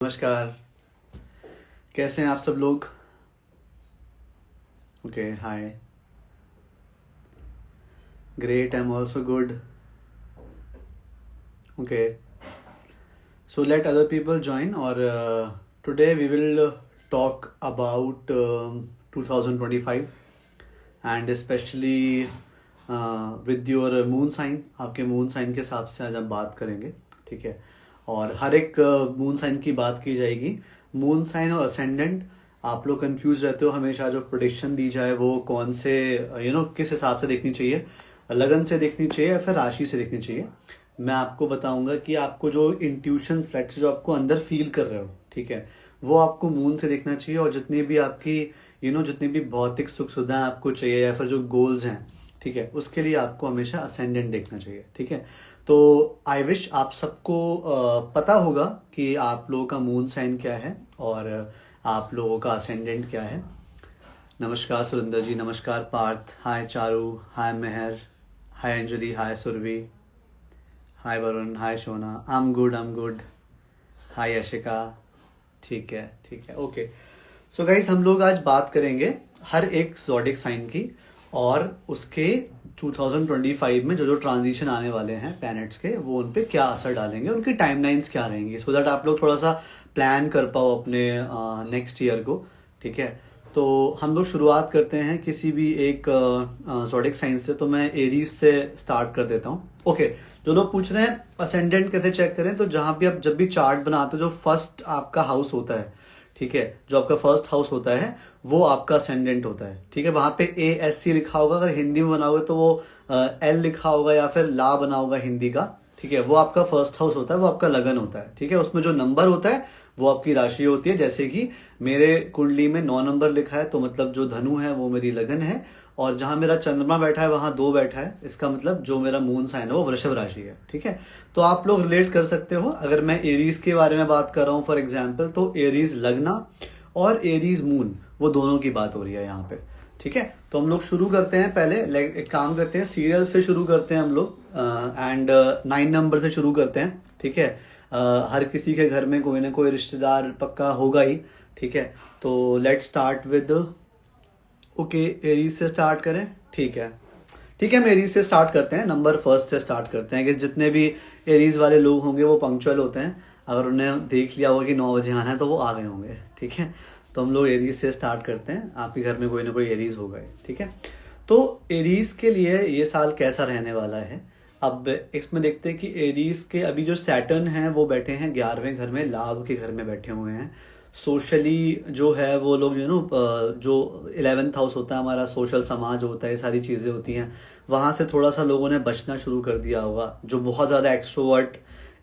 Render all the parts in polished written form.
नमस्कार। कैसे हैं आप सब लोग? Okay, hi. Great, I am also good. Okay, so let other people join और today we will talk about 2025 and specially with your moon sign. आपके मून साइन के हिसाब से आज हम बात करेंगे, ठीक है। और हर एक मून साइन की बात की जाएगी। मून साइन और असेंडेंट, आप लोग कंफ्यूज रहते हो हमेशा। जो प्रोडिक्शन दी जाए वो कौन से किस हिसाब से देखनी चाहिए, लगन से देखनी चाहिए या फिर राशि से देखनी चाहिए। मैं आपको बताऊंगा कि आपको जो इंट्यूशन फ्लैट जो आपको अंदर फील कर रहे हो, ठीक है, वो आपको मून से देखना चाहिए। और जितनी भी आपकी जितनी भी भौतिक सुख सुविधाएं आपको चाहिए या फिर जो गोल्स हैं, ठीक है, उसके लिए आपको हमेशा असेंडेंट देखना चाहिए, ठीक है। तो आई विश आप सबको पता होगा कि आप लोगों का मून साइन क्या है और आप लोगों का असेंडेंट क्या है। नमस्कार सुरेंद्र जी, नमस्कार Parth, hi Charu, hi Mehar, hi Anjali, hi Surbhi, hi Varun, hi Shona. I am good, I am good. Hi Yashika. ठीक है, ठीक है, ओके। सो गाइस, हम लोग आज बात करेंगे हर एक ज़ोडिक साइन की और उसके 2025 में जो जो ट्रांजिशन आने वाले हैं प्लैनेट्स के, वो उन पे क्या असर डालेंगे, उनकी टाइमलाइंस क्या रहेंगी, सो दैट आप लोग थोड़ा सा प्लान कर पाओ अपने नेक्स्ट ईयर को, ठीक है। तो हम लोग शुरुआत करते हैं किसी भी एक ज़ोडिक साइन से। तो मैं एरीज से स्टार्ट कर देता हूँ, ओके। जो लोग पूछ रहे हैं असेंडेंट कैसे चेक करें, तो जहां भी आप जब भी चार्ट बनाते हो, जो फर्स्ट आपका हाउस होता है, ठीक है, जो आपका फर्स्ट हाउस होता है वो आपका असेंडेंट होता है, ठीक है। वहां पे ASC लिखा होगा, अगर हिंदी में बनाओगे तो वो L लिखा होगा या फिर ला बना होगा हिंदी का, ठीक है। वो आपका फर्स्ट हाउस होता है, वो आपका लगन होता है, ठीक है। उसमें जो नंबर होता है वो आपकी राशि होती है। जैसे कि मेरे कुंडली में 9 नंबर लिखा है, तो मतलब जो धनु है वो मेरी लगन है। और जहां मेरा चंद्रमा बैठा है वहां 2 बैठा है, इसका मतलब जो मेरा मून साइन है वो वृषभ राशि है, ठीक है। तो आप लोग रिलेट कर सकते हो। अगर मैं एरीज के बारे में बात कर रहा हूं फॉर एग्जाम्पल, तो एरीज लगना और एरीज मून, वो दोनों की बात हो रही है यहाँ पे, ठीक है। तो हम लोग शुरू करते हैं। पहले एक काम करते हैं, सीरियल से शुरू करते हैं हम लोग एंड 9 नंबर से शुरू करते हैं, ठीक है। हर किसी के घर में कोई ना कोई रिश्तेदार पक्का होगा ही, ठीक है। तो let's start with, okay, Aries से स्टार्ट करें, ठीक है। ठीक है, हम एरीज से स्टार्ट करते हैं, नंबर फर्स्ट से स्टार्ट करते हैं कि जितने भी एरीज वाले लोग होंगे वो पंक्चुअल होते हैं। अगर उन्हें देख लिया होगा कि 9 बजे आना है तो वो आ गए होंगे, ठीक है। तो हम लोग एरीज से स्टार्ट करते हैं। आपके घर में कोई ना कोई एरीज होगा, ठीक है। तो एरीज के लिए ये साल कैसा रहने वाला है, अब इसमें देखते हैं कि एरीज के अभी जो सैटर्न हैं वो बैठे हैं 11वें घर में, लाभ के घर में बैठे हुए हैं। सोशली जो है वो लोग जो 11th हाउस होता है हमारा, सोशल समाज होता है, सारी चीज़ें होती हैं, वहाँ से थोड़ा सा लोगों ने बचना शुरू कर दिया होगा। जो बहुत ज़्यादा एक्सट्रोवर्ट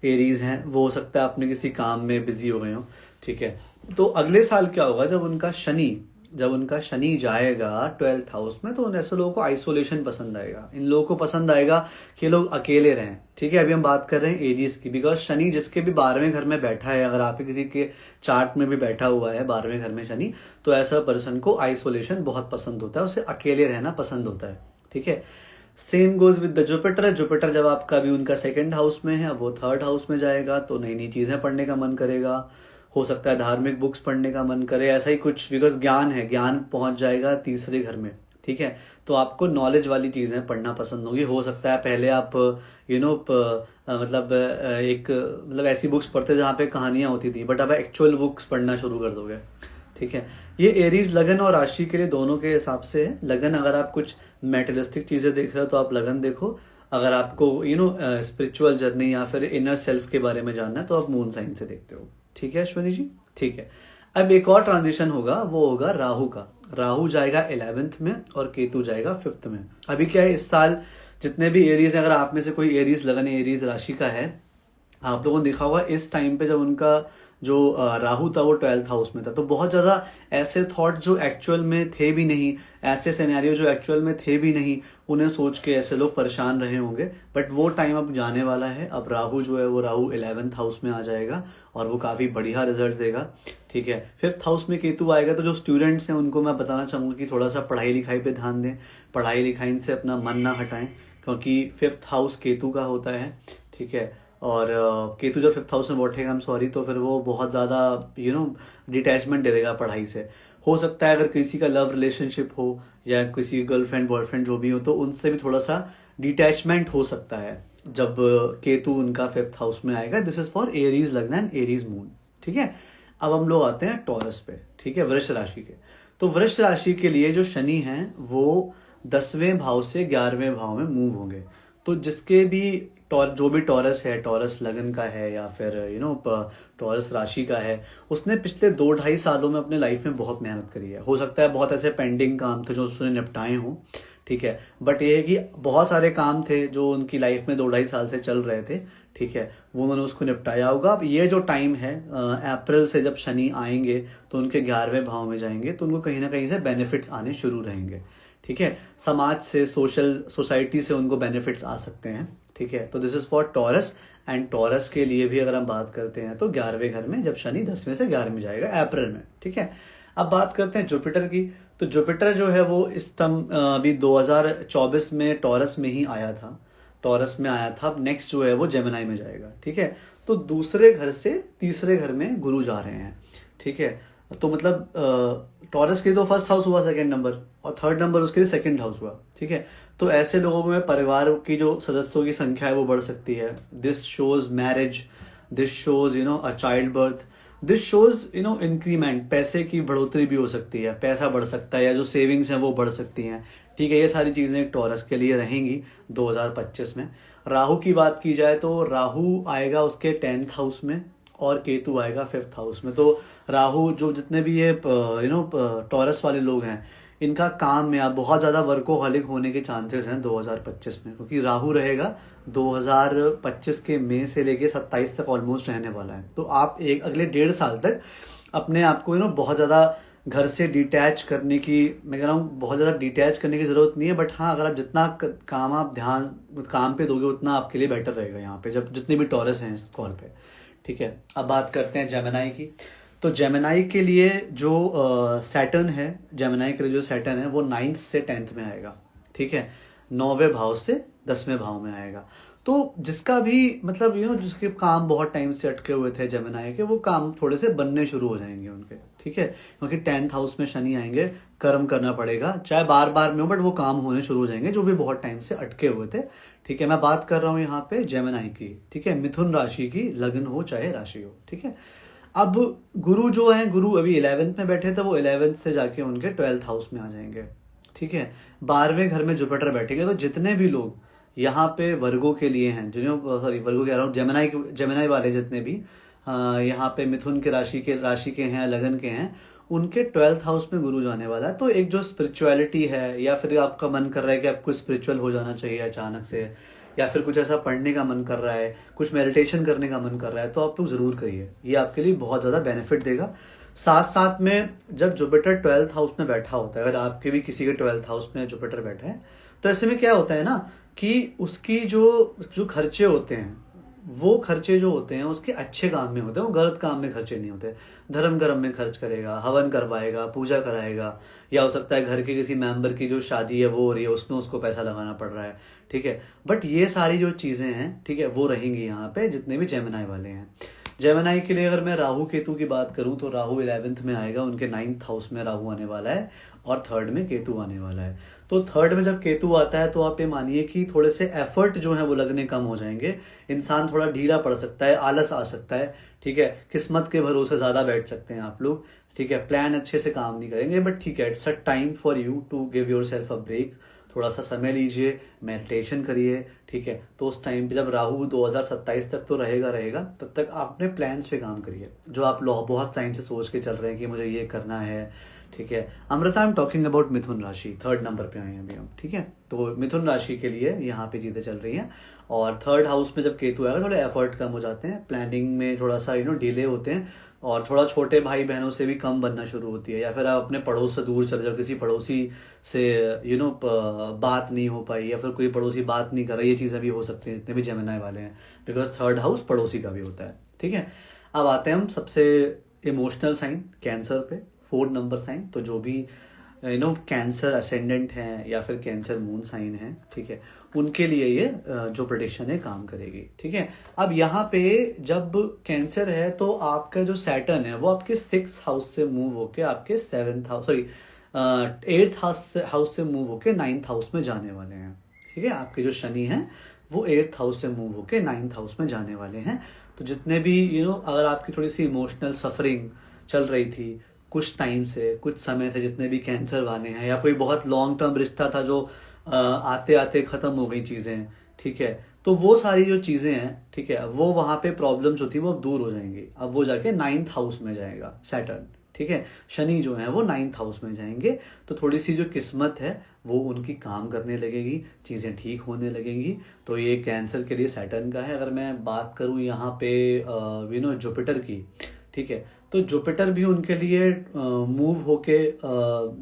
एरीज हैं वो हो सकता है अपने किसी काम में बिजी हो गए हो, ठीक है। तो अगले साल क्या होगा, जब उनका शनि जाएगा 12th हाउस में, तो उन ऐसे लोगों को आइसोलेशन पसंद आएगा। इन लोगों को पसंद आएगा कि लोग अकेले रहें, ठीक है। अभी हम बात कर रहे हैं एरीज की, बिकॉज शनि जिसके भी 12वें घर में बैठा है, अगर आप किसी के चार्ट में भी बैठा हुआ है 12वें घर में शनि, तो ऐसा पर्सन को आइसोलेशन बहुत पसंद होता है, उसे अकेले रहना पसंद होता है, ठीक है। Same goes with the Jupiter. Jupiter जब आपका भी उनका 2nd हाउस में है, अब वो 3rd हाउस में जाएगा, तो नई नई चीजें पढ़ने का मन करेगा, हो सकता है धार्मिक बुक्स पढ़ने का मन करे, ऐसा ही कुछ, बिकॉज ज्ञान है, ज्ञान पहुंच जाएगा 3रे घर में, ठीक है। तो आपको नॉलेज वाली चीजें पढ़ना पसंद होगी। हो सकता है पहले आप मतलब ऐसी बुक्स पढ़ते जहाँ पे कहानियां होती थी, बट अब एक्चुअल बुक्स पढ़ना शुरू कर दोगे, ठीक है। ये एरीज लगन और राशि के लिए दोनों के हिसाब से है। लगन, अगर आप कुछ मेटेरियलिस्टिक चीजें देख रहे हो तो आप लगन देखो। अगर आपको स्पिरिचुअल जर्नी या फिर इनर सेल्फ के बारे में जानना है तो आप मून साइन से देखते हो, ठीक है अश्विनी जी, ठीक है। अब एक और ट्रांजिशन होगा, वो होगा राहु का। राहु जाएगा 11th में और केतु जाएगा 5th में। अभी क्या है, इस साल जितने भी एरीज हैं, अगर आप में से कोई एरीज लगन एरीज राशि का है, आप लोगों ने देखा होगा इस टाइम पे जब उनका जो राहु था वो 12th हाउस में था, तो बहुत ज्यादा ऐसे थॉट जो एक्चुअल में थे भी नहीं, ऐसे सिनेरियो जो एक्चुअल में थे भी नहीं, उन्हें सोच के ऐसे लोग परेशान रहे होंगे। बट वो टाइम अब जाने वाला है। अब राहु जो है वो राहु 11th हाउस में आ जाएगा और वो काफी बढ़िया रिजल्ट देगा, ठीक है। 5th हाउस में केतु आएगा, तो जो स्टूडेंट्स हैं उनको मैं बताना चाहूंगा कि थोड़ा सा पढ़ाई लिखाई पे ध्यान दें, पढ़ाई लिखाई से अपना मन ना हटाएं, क्योंकि 5th हाउस केतु का होता है, ठीक है। और केतु जब 5th हाउस में बैठेगा, I'm सॉरी, तो फिर वो बहुत ज़्यादा डिटैचमेंट दे देगा पढ़ाई से। हो सकता है अगर किसी का लव रिलेशनशिप हो या किसी गर्लफ्रेंड बॉयफ्रेंड जो भी हो, तो उनसे भी थोड़ा सा डिटैचमेंट हो सकता है जब केतु उनका 5th हाउस में आएगा। दिस इज फॉर एरीज लग्न एंड एरीज मून, ठीक है। अब हम लोग आते हैं टॉरस पे, ठीक है, वृष राशि के। तो वृष राशि के लिए जो शनि हैं वो 10वें भाव से 11वें भाव में मूव होंगे। तो जिसके भी जो भी टॉरस है, टॉरस लगन का है या फिर टॉरस राशि का है, उसने पिछले 2-2.5 सालों में अपने लाइफ में बहुत मेहनत करी है। हो सकता है बहुत ऐसे पेंडिंग काम थे जो उसने निपटाए हों, ठीक है, बट ये है कि बहुत सारे काम थे जो उनकी लाइफ में 2-2.5 साल से चल रहे थे, ठीक है, वो उन्होंने उसको निपटाया होगा। अब ये जो टाइम है, अप्रैल से जब शनि आएंगे तो उनके 11वें भाव में जाएंगे, तो उनको कहीं ना कहीं से बेनिफिट्स आने शुरू रहेंगे, ठीक है। समाज से, सोसाइटी से उनको बेनिफिट्स आ सकते हैं, ठीक है। तो this is for taurus. And taurus के लिए भी अगर हम बात करते हैं तो 11वें घर में जब शनि 10वें से 11वें में जाएगा अप्रैल में, ठीक है। अब बात करते हैं जुपिटर की। तो जुपिटर जो है वो इस टर्म अभी 2024 में टॉरस में ही आया था, टॉरस में आया था। अब नेक्स्ट जो है वो जेमिनाई में जाएगा, ठीक है। तो दूसरे घर से तीसरे घर में गुरु जा रहे हैं, ठीक है। तो मतलब टॉरस के लिए तो 1st हाउस हुआ 2nd नंबर, और 3rd नंबर उसके लिए 2nd हाउस हुआ, ठीक है। तो ऐसे लोगों में परिवार की जो सदस्यों की संख्या है वो बढ़ सकती है। This shows marriage, this shows a child birth, this shows increment, पैसे की बढ़ोतरी भी हो सकती है, पैसा बढ़ सकता है, या जो सेविंग्स हैं वो बढ़ सकती हैं, ठीक है। ये सारी चीज़ें टॉरस के लिए रहेंगी 2025 में। राहु की बात की जाए तो राहु आएगा उसके 10th हाउस में और केतु आएगा 5th हाउस में। तो राहु, जो जितने भी ये टॉरस वाले लोग हैं, इनका काम में आप बहुत ज़्यादा वर्कोहॉलिक होने के चांसेस हैं 2025 में, क्योंकि राहु रहेगा 2025 के मई से लेके 27 तक ऑलमोस्ट रहने वाला है। तो आप एक अगले 1.5 साल तक अपने आप को बहुत ज़्यादा घर से डिटैच करने की, मैं कह रहा हूँ बहुत ज़्यादा डिटैच करने की ज़रूरत नहीं है, बट हाँ, अगर आप जितना काम आप ध्यान काम पे दोगे उतना आपके लिए बेटर रहेगा यहाँ पे, जब जितने भी टॉरस हैं इस कॉल पे, ठीक है। अब बात करते हैं जेमिनाई की। तो जेमिनाई के लिए जो सैटर्न है, जेमिनाई के लिए जो सैटर्न है वो 9th से 10th में आएगा, ठीक है, 9वें भाव से 10वें भाव में आएगा। तो जिसका भी मतलब जिसके काम बहुत टाइम से अटके हुए थे जेमिनाई के, वो काम थोड़े से बनने शुरू हो जाएंगे उनके, ठीक है, क्योंकि 10th हाउस में शनि आएंगे, कर्म करना पड़ेगा, चाहे बार बार में हो, बट वो काम होने शुरू हो जाएंगे जो भी बहुत टाइम से अटके हुए थे, ठीक है। मैं बात कर रहा हूँ यहाँ पे जेमिनाई की, ठीक है, मिथुन राशि की, लग्न हो चाहे राशि हो, ठीक है। अब गुरु जो है, गुरु अभी 11th में बैठे थे, वो 11th से जाके उनके 12th हाउस में आ जाएंगे, ठीक है। 12वें घर में जुपिटर बैठेंगे। तो जितने भी लोग यहाँ पे वर्गों के लिए हैं, सॉरी वर्गो कह रहा हूँ, जेमिनाई वाले जितने भी यहाँ पे मिथुन के राशि के हैं, लगन के हैं, उनके 12th हाउस में गुरु जाने वाला है। तो एक जो स्पिरिचुअलिटी है, या फिर आपका मन कर रहा है कि आपको स्पिरिचुअल हो जाना चाहिए अचानक से, या फिर कुछ ऐसा पढ़ने का मन कर रहा है, कुछ मेडिटेशन करने का मन कर रहा है, तो आप लोग ज़रूर करिए, ये आपके लिए बहुत ज़्यादा बेनिफिट देगा। साथ साथ में जब जुपिटर 12th हाउस में बैठा होता है, अगर आपके भी किसी के 12th हाउस में जुपिटर बैठा है, तो ऐसे में क्या होता है ना कि उसकी जो खर्चे होते हैं, वो खर्चे जो होते हैं उसके अच्छे काम में होते हैं, वो गलत काम में खर्चे नहीं होते। धर्म कर्म में खर्च करेगा, हवन करवाएगा, पूजा कराएगा, या हो सकता है घर के किसी मेंबर की जो शादी है वो हो रही है, उसमें उसको पैसा लगाना पड़ रहा है, ठीक है। बट ये सारी जो चीज़ें हैं, ठीक है, वो रहेंगी यहाँ पे जितने भी जेमिनाई वाले हैं। जेमिनाई के लिए अगर मैं राहु केतु की बात करूं तो राहु 11th में आएगा, उनके 9th हाउस में राहु आने वाला है, और 3rd में केतु आने वाला है। तो 3rd में जब केतु आता है तो आप ये मानिए कि थोड़े से एफर्ट जो है वो लगने कम हो जाएंगे, इंसान थोड़ा ढीला पड़ सकता है, आलस आ सकता है, ठीक है, किस्मत के भरोसे ज़्यादा बैठ सकते हैं आप लोग, ठीक है, प्लान अच्छे से काम नहीं करेंगे, बट ठीक है, it's a time for you to give your self a break, थोड़ा सा समय लीजिए, मेडिटेशन करिए, ठीक है। तो उस टाइम पे जब राहु 2027 तक तो रहेगा, तब तक आप अपने प्लान्स पे काम करिए, जो आप बहुत टाइम से सोच के चल रहे हैं कि मुझे ये करना है, ठीक है। Amrita, I am talking about Mithun rashi, 3rd number पे आए हैं अभी हम, ठीक है। तो मिथुन राशि के लिए यहाँ पे चीज़ें चल रही हैं, और 3rd हाउस में जब केतु आएगा थोड़े एफर्ट कम हो जाते हैं, प्लानिंग में थोड़ा सा डिले होते हैं, और थोड़ा छोटे भाई बहनों से भी कम बनना शुरू होती है, या फिर आप अपने पड़ोस से दूर चले जाओ, किसी पड़ोसी से बात नहीं हो पाई, या फिर कोई पड़ोसी बात नहीं कर रहा, ये चीज़ें भी हो सकती हैं जितने भी जेमिनाई वाले हैं, बिकॉज 3rd हाउस पड़ोसी का भी होता है, ठीक है। अब आते हैं हम सबसे इमोशनल साइन कैंसर पे, 4 नंबर साइन। तो जो भी कैंसर असेंडेंट हैं या फिर कैंसर मून साइन है, ठीक है, उनके लिए ये जो प्रेडिक्शन है काम करेगी, ठीक है। अब यहाँ पे जब कैंसर है तो आपका जो सैटर्न है वो आपके 6th हाउस से मूव होके आपके 7th house, sorry 8th house से मूव होके 9th हाउस में जाने वाले हैं, ठीक है। आपके जो शनि हैं वो 8th हाउस से मूव होके 9th हाउस में जाने वाले हैं। तो जितने भी अगर आपकी थोड़ी सी इमोशनल सफरिंग चल रही थी कुछ टाइम से, कुछ समय से, जितने भी कैंसर वाले हैं, या कोई बहुत लॉन्ग टर्म रिश्ता था जो आते आते ख़त्म हो गई चीज़ें, ठीक है, तो वो सारी जो चीज़ें हैं, ठीक है, वो वहाँ पे प्रॉब्लम जो थी वो अब दूर हो जाएंगी। अब वो जाके 9th हाउस में जाएगा सैटर्न, ठीक है। शनि जो है वो 9th हाउस में जाएंगे, तो थोड़ी सी जो किस्मत है वो उनकी काम करने लगेगी, चीज़ें ठीक होने लगेंगी। तो ये कैंसर के लिए सैटर्न का है। अगर मैं बात करूँ यहाँ पे जुपिटर की, ठीक है, तो जुपिटर भी उनके लिए मूव होके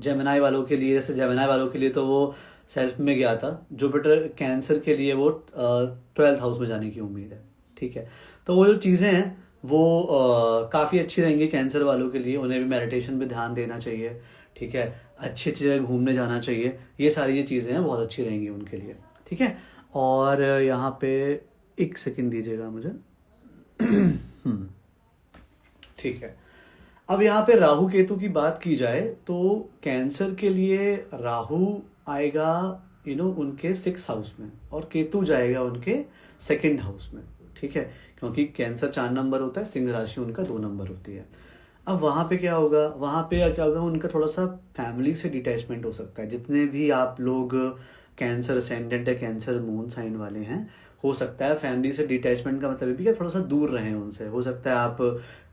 जेमिनाई वालों के लिए, जैसे जेमिनाई वालों के लिए तो वो सेल्फ में गया था, जुपिटर कैंसर के लिए वो 12th हाउस में जाने की उम्मीद है, ठीक है। तो वो जो चीज़ें हैं वो काफ़ी अच्छी रहेंगी कैंसर वालों के लिए। उन्हें भी मेडिटेशन पे ध्यान देना चाहिए, ठीक है, अच्छी अच्छी जगह घूमने जाना चाहिए। ये सारी ये चीज़ें हैं बहुत अच्छी रहेंगी उनके लिए, ठीक है। और यहाँ पे एक सेकंड दीजिएगा मुझे। ठीक है। अब यहाँ पे राहु केतु की बात की जाए तो कैंसर के लिए राहु आएगा उनके 6th हाउस में और केतु जाएगा उनके 2nd हाउस में, ठीक है, क्योंकि कैंसर 4 नंबर होता है, सिंह राशि उनका 2 नंबर होती है। अब वहाँ पे क्या होगा, उनका थोड़ा सा फैमिली से डिटैचमेंट हो सकता है। जितने भी आप लोग कैंसर असेंडेंट है, कैंसर मून साइन वाले हैं, हो सकता है फैमिली से डिटैचमेंट का मतलब ये भी कि थोड़ा सा दूर रहें उनसे। हो सकता है आप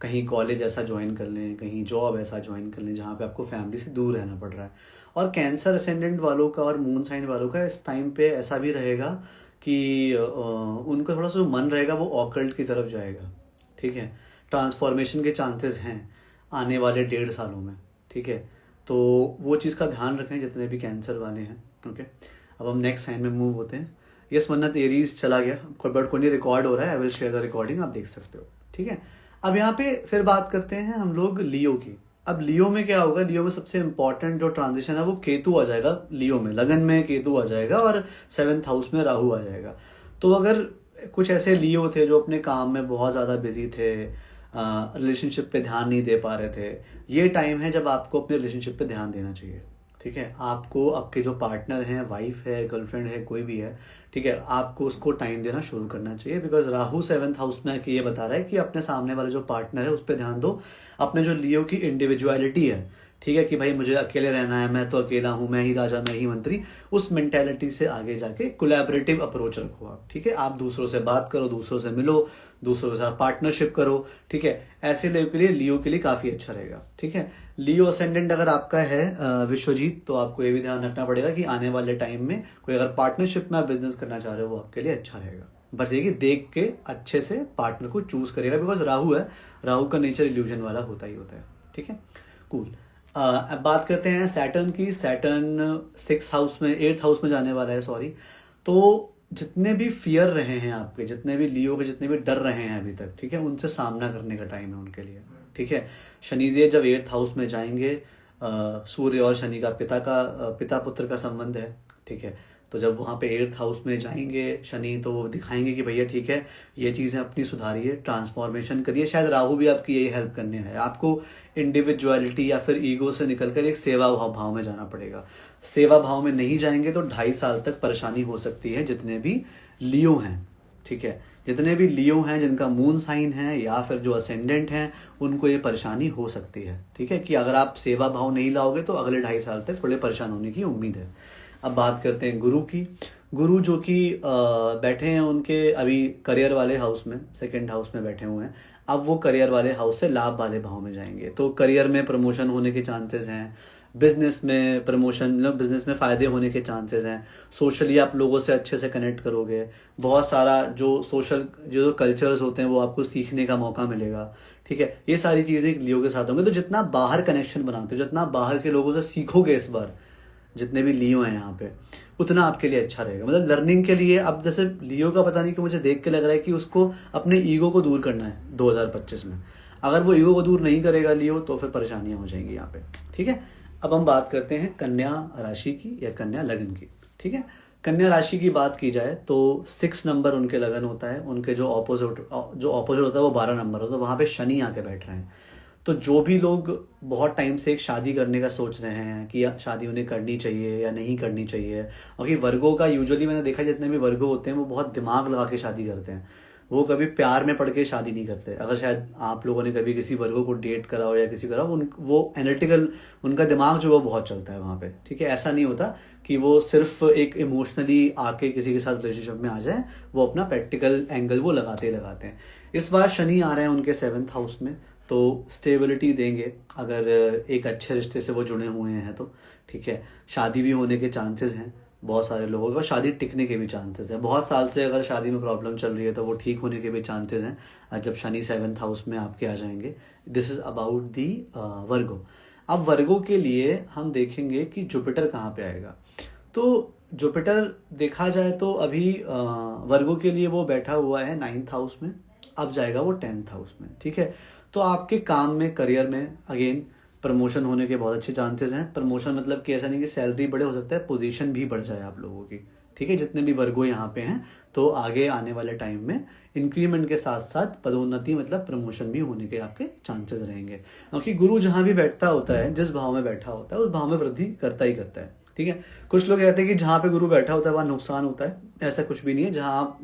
कहीं कॉलेज ऐसा ज्वाइन कर लें, कहीं जॉब ऐसा ज्वाइन कर लें जहाँ पे आपको फैमिली से दूर रहना पड़ रहा है। और कैंसर असेंडेंट वालों का और मून साइन वालों का इस टाइम पे ऐसा भी रहेगा कि उनका थोड़ा सा जो मन रहेगा वो ऑकल्ट की तरफ जाएगा, ठीक है। ट्रांसफॉर्मेशन के चांसेस हैं आने वाले 1.5 सालों में, ठीक है। तो वो चीज़ का ध्यान रखें जितने भी कैंसर वाले हैं, ओके। अब हम नेक्स्ट साइन में मूव होते हैं। यस मन्नत एरीज चला गया, बट कोई नहीं, रिकॉर्ड हो रहा है, I will share the recording, आप देख सकते हो, ठीक है। अब यहाँ पे फिर बात करते हैं हम लोग लियो की। अब लियो में क्या होगा, लियो में सबसे इंपॉर्टेंट जो ट्रांजिशन है वो केतु आ जाएगा लियो में, लगन में केतु आ जाएगा और 7th हाउस में राहु आ जाएगा। तो अगर कुछ ऐसे लियो थे जो अपने काम में बहुत ज़्यादा बिजी थे, रिलेशनशिप पे ध्यान नहीं दे पा रहे थे, ये टाइम है जब आपको अपने रिलेशनशिप पे ध्यान देना चाहिए, ठीक है। आपको आपके जो पार्टनर हैं, वाइफ है, गर्लफ्रेंड है, कोई भी है, ठीक है, आपको उसको टाइम देना शुरू करना चाहिए। बिकॉज राहु 7th हाउस में आके ये बता रहा है कि अपने सामने वाले जो पार्टनर है उस पर ध्यान दो। अपने जो लियो की इंडिविजुअलिटी है, ठीक है, कि भाई मुझे अकेले रहना है, मैं तो अकेला हूँ, मैं ही राजा मैं ही मंत्री, उस मेंटेलिटी से आगे जाके कोलैबोरेटिव अप्रोच रखो आप, ठीक है। आप दूसरों से बात करो, दूसरों से मिलो, दूसरों के साथ पार्टनरशिप करो, ठीक है। ऐसे लोगों के लिए लियो के लिए काफ़ी अच्छा रहेगा, ठीक है। लियो असेंडेंट अगर आपका है विश्वजीत, तो आपको ये भी ध्यान रखना पड़ेगा कि आने वाले टाइम में कोई अगर पार्टनरशिप में आप बिजनेस करना चाह रहे हो वो आपके लिए अच्छा रहेगा। बस ये कि देख के अच्छे से पार्टनर को चूज करेगा, बिकॉज राहु है, राहु का नेचर इल्यूजन वाला होता ही होता है, ठीक है, कूल। अब बात करते हैं सैटर्न की। सैटर्न 6th हाउस में, 8th हाउस में जाने वाला है, सॉरी। तो जितने भी फियर रहे हैं आपके, जितने भी लियो के जितने भी डर रहे हैं अभी तक, ठीक है, उनसे सामना करने का टाइम है उनके लिए, ठीक है। शनिदेव जब 8th हाउस में जाएंगे, सूर्य और शनि का पिता पुत्र का संबंध है, ठीक है। तो जब वहाँ पे 8th हाउस में जाएंगे शनि, तो वो दिखाएंगे कि भैया ठीक है, ये चीज़ें अपनी सुधारिए, ट्रांसफॉर्मेशन करिए। शायद राहु भी आपकी यही हेल्प करने है, आपको इंडिविजुअलिटी या फिर ईगो से निकलकर एक सेवा भाव में जाना पड़ेगा। सेवा भाव में नहीं जाएंगे तो 2.5 साल तक परेशानी हो सकती है जितने भी लियो हैं, ठीक है। जितने भी लियो हैं जिनका मून साइन है या फिर जो असेंडेंट हैं, उनको ये परेशानी हो सकती है, ठीक है, कि अगर आप सेवा भाव नहीं लाओगे तो अगले 2.5 साल तक थोड़े परेशान होने की उम्मीद है। अब बात करते हैं गुरु की। गुरु जो कि बैठे हैं उनके अभी करियर वाले हाउस में, 2nd हाउस में बैठे हुए हैं। अब वो करियर वाले हाउस से लाभ वाले भाव में जाएंगे, तो करियर में प्रमोशन होने के चांसेस हैं, बिजनेस में प्रमोशन, मतलब बिजनेस में फ़ायदे होने के चांसेस हैं। सोशली आप लोगों से अच्छे से कनेक्ट करोगे, बहुत सारा जो सोशल जो कल्चर्स होते हैं वो आपको सीखने का मौका मिलेगा, ठीक है। ये सारी चीज़ें लियो के साथ होंगे। तो जितना बाहर कनेक्शन बनाते हो, जितना बाहर के लोगों से सीखोगे इस बार, जितने भी लियो हैं यहाँ पे, उतना आपके लिए अच्छा रहेगा। मतलब लर्निंग के लिए अब जैसे लियो का पता नहीं कि मुझे देख के लग रहा है कि उसको अपने ईगो को दूर करना है 2025 में। अगर वो ईगो को दूर नहीं करेगा लियो तो फिर परेशानियां हो जाएंगी यहाँ पे, ठीक है। अब हम बात करते हैं कन्या राशि की या कन्या लग्न की। ठीक है, कन्या राशि की बात की जाए तो 6 नंबर उनके लगन होता है, उनके जो ऑपोजिट होता है वो 12 नंबर होता है, वहाँ पे शनि आके बैठ रहे हैं। तो जो भी लोग बहुत टाइम से एक शादी करने का सोच रहे हैं कि शादी उन्हें करनी चाहिए या नहीं करनी चाहिए, और कि वर्गों का यूजुअली मैंने देखा जितने भी वर्गो होते हैं वो बहुत दिमाग लगा के शादी करते हैं, वो कभी प्यार में पड़ के शादी नहीं करते। अगर शायद आप लोगों ने कभी किसी वर्गो को डेट करा हो या किसी करा हो, वो एनालिटिकल, उनका दिमाग जो वो बहुत चलता है वहाँ पे। ठीक है, ऐसा नहीं होता कि वो सिर्फ एक इमोशनली आके किसी के साथ रिलेशनशिप में आ जाए, वो अपना प्रैक्टिकल एंगल वो लगाते ही लगाते हैं। इस बार शनि आ रहे हैं उनके 7th हाउस में, तो स्टेबिलिटी देंगे अगर एक अच्छे रिश्ते से वो जुड़े हुए हैं तो। ठीक है, शादी भी होने के चांसेस हैं बहुत सारे लोगों का, शादी टिकने के भी चांसेस हैं। बहुत साल से अगर शादी में प्रॉब्लम चल रही है तो वो ठीक होने के भी चांसेस हैं जब शनि 7th हाउस में आपके आ जाएंगे। दिस इज अबाउट दी वर्गो। अब वर्गो के लिए हम देखेंगे कि जुपिटर कहाँ पे आएगा। तो जुपिटर देखा जाए तो अभी वर्गो के लिए वो बैठा हुआ है 9th हाउस में, अब जाएगा वो 10th हाउस में। ठीक है, तो आपके काम में, करियर में अगेन प्रमोशन होने के बहुत अच्छे चांसेस हैं। प्रमोशन मतलब कि ऐसा नहीं कि सैलरी बढ़े, हो सकता है पोजीशन भी बढ़ जाए आप लोगों की। ठीक है, जितने भी वर्गो यहाँ पे हैं, तो आगे आने वाले टाइम में इंक्रीमेंट के साथ साथ पदोन्नति मतलब प्रमोशन भी होने के आपके चांसेस रहेंगे, क्योंकि गुरु जहाँ भी बैठता होता है, जिस भाव में बैठा होता है उस भाव में वृद्धि करता ही करता है। ठीक है, कुछ लोग कहते हैं कि जहाँ पे गुरु बैठा होता है वहाँ नुकसान होता है, ऐसा कुछ भी नहीं है।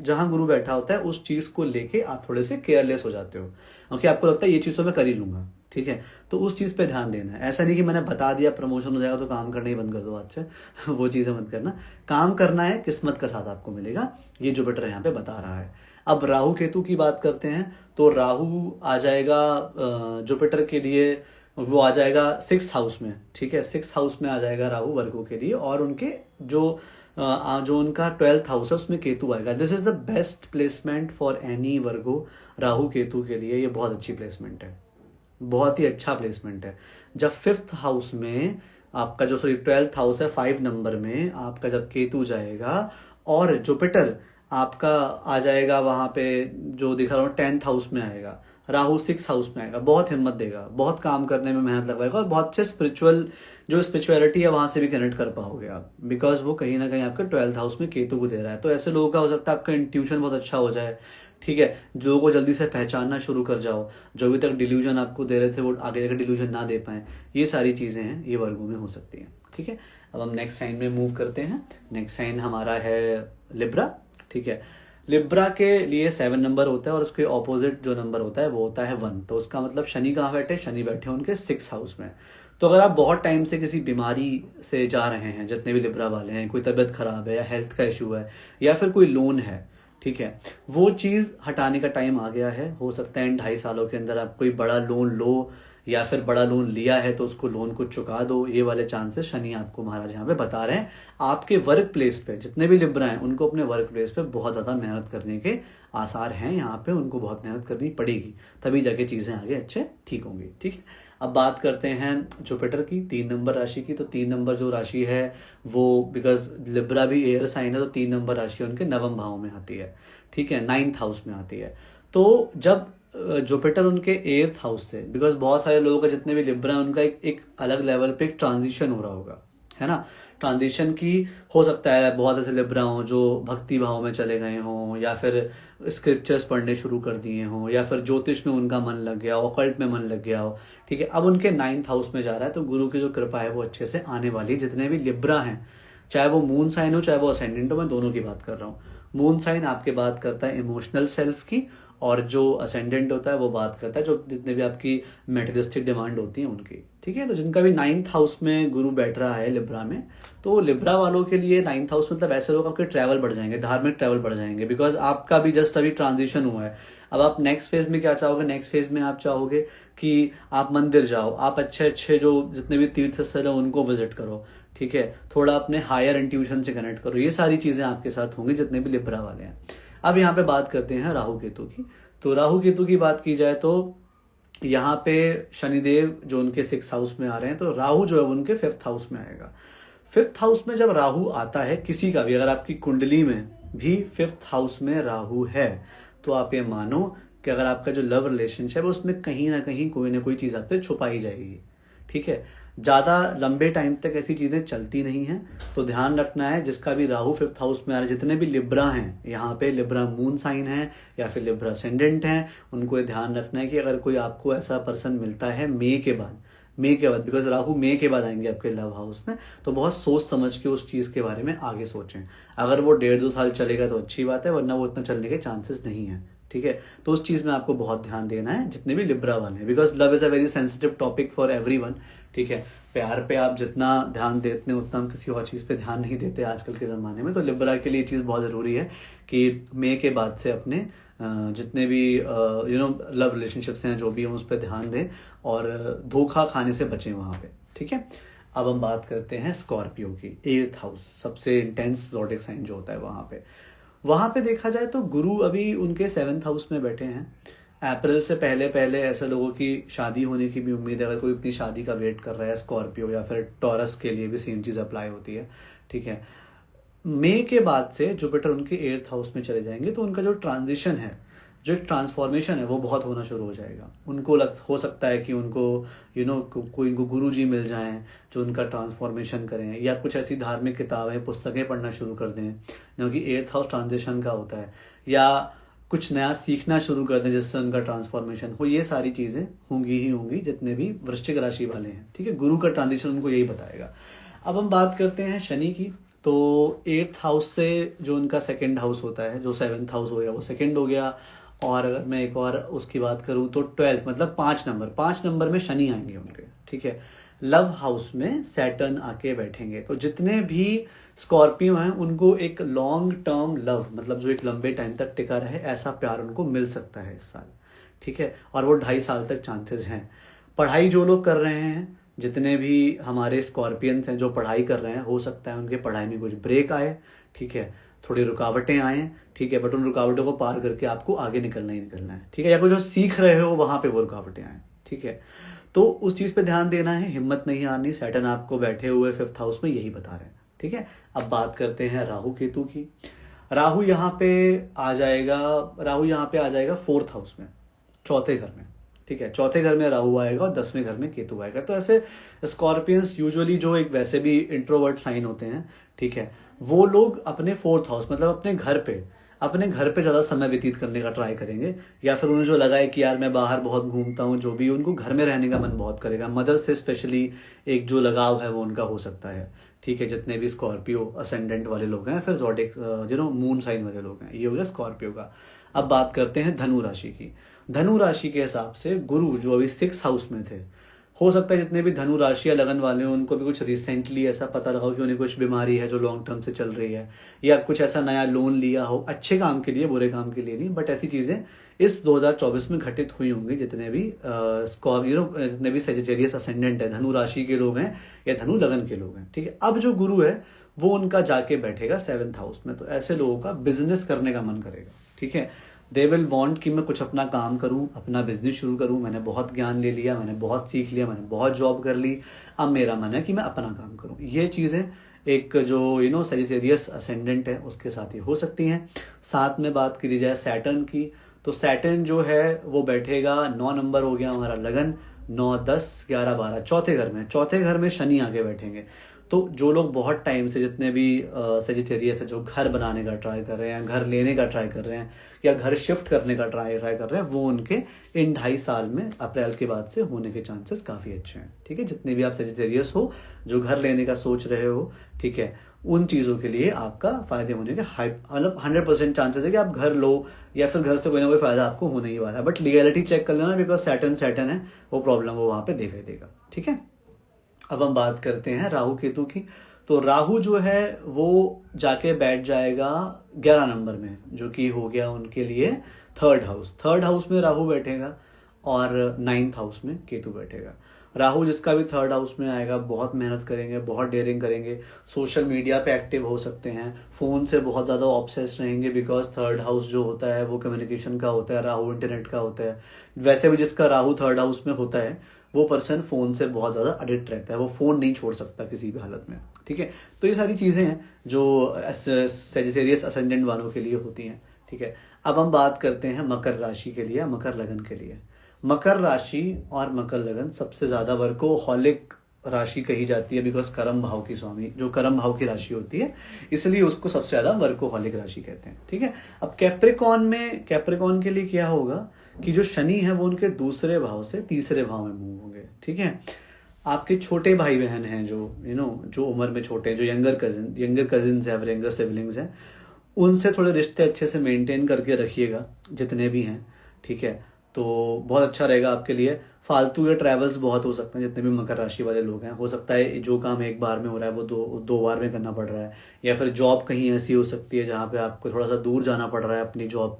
जहाँ गुरु बैठा होता है उस चीज़ को लेके आप थोड़े से केयरलेस हो जाते हो, क्योंकि आपको लगता है ये चीज़ तो मैं कर ही लूंगा। ठीक है, तो उस चीज़ पे ध्यान देना है। ऐसा नहीं कि मैंने बता दिया प्रमोशन हो जाएगा तो काम करना ही बंद कर दो आज से वो चीज़ें मत करना, काम करना है, किस्मत का साथ आपको मिलेगा, ये जुपिटर यहाँ पे बता रहा है। अब राहु केतु की बात करते हैं, तो राहु आ जाएगा जुपिटर के लिए, वो आ जाएगा 6th हाउस में। ठीक है, 6th हाउस में आ जाएगा राहु वर्गो के लिए, और उनके जो उनका 12th हाउस है उसमें केतु आएगा। This is the best placement for any Virgo. Rahu Ketu के लिए ये बहुत अच्छी प्लेसमेंट है, बहुत ही अच्छा प्लेसमेंट है। जब 5th हाउस में आपका जो 12th हाउस है 5 नंबर में आपका जब केतु जाएगा, और जुपिटर आपका आ जाएगा वहां पे, जो दिखा रहा हूँ 10th हाउस में आएगा, राहु 6th हाउस में आएगा, बहुत हिम्मत देगा, बहुत काम करने में मेहनत लगवाएगा, और बहुत से स्पिरिचुअलिटी है वहां से भी कनेक्ट कर पाओगे आप, बिकॉज वो कहीं ना कहीं आपके 12th हाउस में केतु को दे रहा है। तो ऐसे लोगों का हो सकता है आपका इंट्यूशन बहुत अच्छा हो जाए। ठीक है, लोगों को जल्दी से पहचानना शुरू कर जाओ, जो अभी तक डिल्यूजन आपको दे रहे थे वो आगे जाकर डिल्यूजन ना दे पाए, ये सारी चीज़ें हैं, ये वर्गों में हो सकती हैं। ठीक है, अब हम नेक्स्ट साइन में मूव करते हैं। नेक्स्ट साइन हमारा है लिब्रा। ठीक है, लिब्रा के लिए 7 नंबर होता है, और उसके ऑपोजिट जो नंबर होता है वो होता है 1। तो उसका मतलब शनि कहाँ बैठे, शनि बैठे उनके 6th हाउस में। तो अगर आप बहुत टाइम से किसी बीमारी से जा रहे हैं, जितने भी लिब्रा वाले हैं, कोई तबीयत खराब है या हेल्थ का इशू है या फिर कोई लोन है, ठीक है, वो चीज़ हटाने का टाइम आ गया है। हो सकता है इन 2.5 सालों के अंदर आप कोई बड़ा लोन लो, या फिर बड़ा लोन लिया है तो उसको लोन को चुका दो, ये वाले चांसेस शनि आपको महाराज यहाँ पे बता रहे हैं। आपके वर्क प्लेस पे जितने भी लिब्रा हैं उनको अपने वर्क प्लेस पे बहुत ज़्यादा मेहनत करने के आसार हैं, यहाँ पे उनको बहुत मेहनत करनी पड़ेगी, तभी जाके चीज़ें आगे अच्छे ठीक होंगी। ठीक है, अब बात करते हैं जुपिटर की, 3 नंबर राशि की। तो 3 नंबर जो राशि है वो, बिकॉज लिब्रा भी एयर साइन है, तो 3 नंबर राशि उनके 9वें भाव में आती है। ठीक है, 9th हाउस में आती है। तो जब जुपिटर उनके 8th हाउस से, बिकॉज बहुत सारे लोगों का जितने भी लिब्रा है उनका एक अलग लेवल पे एक ट्रांजिशन हो रहा होगा, है ना। ट्रांजिशन की हो सकता है बहुत ऐसे लिब्रा हों जो भक्ति भाव में चले गए हों, या फिर स्क्रिप्चर्स पढ़ने शुरू कर दिए हों, या फिर ज्योतिष में उनका मन लग गया हो, ऑकल्ट में मन लग गया हो। ठीक है, अब उनके 9th हाउस में जा रहा है, तो गुरु की जो कृपा है वो अच्छे से आने वाली है। जितने भी लिब्रा हैं, चाहे वो मून साइन हो चाहे वो असेंडेंट हो, मैं दोनों की बात कर रहा हूँ। मून साइन आपके बात करता है इमोशनल सेल्फ की, और जो असेंडेंट होता है वो बात करता है जो जितने भी आपकी मेटेरियलिस्टिक डिमांड होती है उनकी। ठीक है, तो जिनका भी 9th हाउस में गुरु बैठ रहा है लिब्रा में, तो लिब्रा वालों के लिए 9th हाउस मतलब ऐसे लोग आपके ट्रैवल बढ़ जाएंगे, धार्मिक ट्रैवल बढ़ जाएंगे, बिकॉज आपका भी जस्ट अभी ट्रांजिशन हुआ है। अब आप नेक्स्ट फेज में क्या चाहोगे, नेक्स्ट फेज में आप चाहोगे कि आप मंदिर जाओ, आप अच्छे अच्छे जो जितने भी तीर्थ स्थल है उनको विजिट करो। ठीक है, थोड़ा अपने हायर इंट्यूशन से कनेक्ट करो, ये सारी चीजें आपके साथ होंगी जितने भी लिब्रा वाले हैं। अब यहाँ पे बात करते हैं राहु केतु की। तो राहु केतु की बात की जाए तो यहाँ पे शनिदेव जो उनके 6th हाउस में आ रहे हैं, तो राहु जो है उनके 5th हाउस में आएगा। 5th हाउस में जब राहु आता है किसी का भी, अगर आपकी कुंडली में भी 5th हाउस में राहु है, तो आप ये मानो कि अगर आपका जो लव रिलेशनशिप है उसमें कहीं ना कहीं कोई ना कोई चीज आपसे छुपाई जाएगी। ठीक है, ज़्यादा लंबे टाइम तक ऐसी चीज़ें चलती नहीं हैं। तो ध्यान रखना है, जिसका भी राहु 5th हाउस में आ रहा है, जितने भी लिब्रा हैं यहाँ पे, लिब्रा मून साइन है या फिर लिब्रा असेंडेंट हैं, उनको ये ध्यान रखना है कि अगर कोई आपको ऐसा पर्सन मिलता है मई के बाद, बिकॉज राहु मई के बाद आएंगे आपके लव हाउस में, तो बहुत सोच समझ के उस चीज़ के बारे में आगे सोचें। अगर वो 1.5-2 साल चलेगा तो अच्छी बात है, वरना वो इतना चलने के चांसेस नहीं है, ठीक है। तो उस चीज़ में आपको बहुत ध्यान देना है, जितने भी लिब्रा वाले हैं, because love is a very sensitive topic for everyone, ठीक है। प्यार पे आप जितना ध्यान देते हैं उतना हम किसी और चीज़ पे ध्यान नहीं देते आजकल के ज़माने में। तो लिब्रा के लिए चीज़ बहुत ज़रूरी है कि मई के बाद से अपने जितने भी लव रिलेशनशिप्स हैं, जो भी हैं, उस पर ध्यान दें और धोखा खाने से बचें वहाँ पे, ठीक है। अब हम बात करते हैं स्कॉर्पियो की, 8th हाउस, सबसे इंटेंस ज़ोडिएक साइन जो होता है वहाँ पे देखा जाए तो गुरु अभी उनके 7th हाउस में बैठे हैं। अप्रैल से पहले पहले ऐसे लोगों की शादी होने की भी उम्मीद है। अगर कोई अपनी शादी का वेट कर रहा है, स्कॉर्पियो या फिर टॉरस के लिए भी सेम चीज़ अप्लाई होती है, ठीक है। मई के बाद से जुपिटर उनके 8th हाउस में चले जाएंगे, तो उनका जो ट्रांजिशन है, जो एक ट्रांसफॉर्मेशन है, वो बहुत होना शुरू हो जाएगा। उनको हो सकता है कि उनको कोई इनको गुरु जी मिल जाएं जो उनका ट्रांसफॉर्मेशन करें, या कुछ ऐसी धार्मिक किताबें, पुस्तकें पढ़ना शुरू कर दें, क्योंकि 8th हाउस ट्रांजिशन का होता है, या कुछ नया सीखना शुरू कर दें जिससे उनका ट्रांसफॉर्मेशन हो। ये सारी चीज़ें होंगी ही होंगी जितने भी वृश्चिक राशि वाले हैं, ठीक है। गुरु का ट्रांजिशन उनको यही बताएगा। अब हम बात करते हैं शनि की। तो 8th हाउस से जो उनका 2nd हाउस होता है, जो 7th हाउस हो गया वो 2nd हो गया। और अगर मैं एक और उसकी बात करूं तो 12th मतलब 5 नंबर में शनि आएंगे उनके, ठीक है। लव हाउस में सैटर्न आके बैठेंगे। तो जितने भी स्कॉर्पियो हैं उनको एक लॉन्ग टर्म लव, मतलब जो एक लंबे टाइम तक टिका रहे, ऐसा प्यार उनको मिल सकता है इस साल, ठीक है। और वो 2.5 साल तक चांसेस हैं। पढ़ाई जो लोग कर रहे हैं, जितने भी हमारे स्कॉर्पियंस हैं जो पढ़ाई कर रहे हैं, हो सकता है उनके पढ़ाई में कुछ ब्रेक आए, ठीक है, थोड़ी रुकावटें आए, ठीक है, बट उन रुकावटों को पार करके आपको आगे निकलना ही निकलना है, ठीक है। या कोई जो सीख रहे हो वहाँ पे वो रुकावटें आए, ठीक है। तो उस चीज़ पे ध्यान देना है, हिम्मत नहीं आनी। सैटर्न आपको बैठे हुए 5th हाउस में यही बता रहे हैं, ठीक है। अब बात करते हैं राहु केतु की। राहु यहाँ पे आ जाएगा 4th हाउस में, चौथे घर में, ठीक है। चौथे घर में राहु आएगा और 10वें घर में केतु आएगा। तो ऐसे स्कॉर्पियंस यूजुअली जो एक वैसे भी इंट्रोवर्ट साइन होते हैं, ठीक है, वो लोग अपने 4th हाउस मतलब अपने घर पे ज़्यादा समय व्यतीत करने का ट्राई करेंगे। या फिर उन्हें जो लगा है कि यार मैं बाहर बहुत घूमता हूँ, जो भी, उनको घर में रहने का मन बहुत करेगा। मदर से स्पेशली एक जो लगाव है वो उनका हो सकता है, ठीक है। जितने भी स्कॉर्पियो असेंडेंट वाले लोग हैं, फिर ज़ोडिएक मून साइन वाले लोग हैं, ये हो गया स्कॉर्पियो का। अब बात करते हैं धनु राशि की। धनु राशि के हिसाब से गुरु जो अभी 6th हाउस में थे, हो सकता है जितने भी धनु राशि या लगन वाले हैं उनको भी कुछ रिसेंटली ऐसा पता लगा कि उन्हें कुछ बीमारी है जो लॉन्ग टर्म से चल रही है, या कुछ ऐसा नया लोन लिया हो, अच्छे काम के लिए, बुरे काम के लिए नहीं, बट ऐसी चीज़ें इस 2024 में घटित हुई होंगी। जितने भी सेजिटेरियस असेंडेंट है, धनु राशि के लोग हैं या धनु लगन के लोग हैं, ठीक है। अब जो गुरु है वो उनका जाके बैठेगा 7th हाउस में, तो ऐसे लोगों का बिजनेस करने का मन करेगा, ठीक है। दे विल वॉन्ट कि मैं कुछ अपना काम करूं, अपना बिजनेस शुरू करूं। मैंने बहुत ज्ञान ले लिया, मैंने बहुत सीख लिया, मैंने बहुत जॉब कर ली, अब मेरा मन है कि मैं अपना काम करूं। ये चीज़ें एक जो सेजिटेरियस असेंडेंट है उसके साथ ही हो सकती हैं। साथ में बात करी जाए सैटर्न की, तो सैटर्न जो है वो बैठेगा 9 नंबर हो गया हमारा लगन, 9, 10, 11, 12 चौथे घर में शनि आके बैठेंगे। तो जो लोग बहुत टाइम से, जितने भी सेजिटेरियस है, जो घर बनाने का ट्राई कर रहे हैं, घर लेने का ट्राई कर रहे हैं, या घर शिफ्ट करने का ट्राई कर रहे हैं, वो उनके इन 2.5 साल में अप्रैल के बाद से होने के चांसेस काफ़ी अच्छे हैं, ठीक है। जितने भी आप सेजिटेरियस हो, जो घर लेने का सोच रहे हो, ठीक है, उन चीज़ों के लिए आपका फ़ायदे होने के मतलब 100% चांसेस है कि आप घर लो, या फिर घर से कोई ना कोई फ़ायदा आपको होने ही वाला है। बट लीगैलिटी चेक कर लेना, बिकॉज सैटर्न है, वो प्रॉब्लम वो वहाँ पे देगा, ठीक है। अब हम बात करते हैं राहु केतु की। तो राहु जो है वो जाके बैठ जाएगा 11 नंबर में, जो कि हो गया उनके लिए 3rd हाउस में राहु बैठेगा, और 9th हाउस में केतु बैठेगा। राहु जिसका भी 3rd हाउस में आएगा, बहुत मेहनत करेंगे, बहुत डेयरिंग करेंगे, सोशल मीडिया पे एक्टिव हो सकते हैं, फ़ोन से बहुत ज़्यादा ऑब्सेस्ड रहेंगे, बिकॉज 3rd हाउस जो होता है वो कम्युनिकेशन का होता है, राहु इंटरनेट का होता है। वैसे भी जिसका राहु 3rd हाउस में होता है वो पर्सन फ़ोन से बहुत ज़्यादा एडिक्ट रहता है, वो फ़ोन नहीं छोड़ सकता किसी भी हालत में, ठीक है। तो ये सारी चीज़ें हैं जो सेजिटेरियस असेंडेंट वालों के लिए होती हैं, ठीक है। अब हम बात करते हैं मकर राशि के लिए, मकर लगन के लिए। मकर राशि और मकर लगन सबसे ज्यादा वर्कोहॉलिक राशि कही जाती है, बिकॉज कर्म भाव की स्वामी जो कर्म भाव की राशि होती है, इसलिए उसको सबसे ज्यादा वर्कोहॉलिक राशि कहते हैं। ठीक है, अब कैप्रिकॉन के लिए क्या होगा कि जो शनि है वो उनके दूसरे भाव से तीसरे भाव में मूव होंगे। ठीक है, आपके छोटे भाई बहन हैं जो जो उम्र में छोटे हैं, जो यंगर कजिन्स है, यंगर सिबलिंग्स हैं, उनसे थोड़े रिश्ते अच्छे से मेंटेन करके रखिएगा जितने भी हैं। ठीक है, तो बहुत अच्छा रहेगा आपके लिए। फालतू के ट्रैवल्स बहुत हो सकते हैं जितने भी मकर राशि वाले लोग हैं। हो सकता है जो काम एक बार में हो रहा है वो दो बार में करना पड़ रहा है, या फिर जॉब कहीं ऐसी हो सकती है जहाँ पे आपको थोड़ा सा दूर जाना पड़ रहा है अपनी जॉब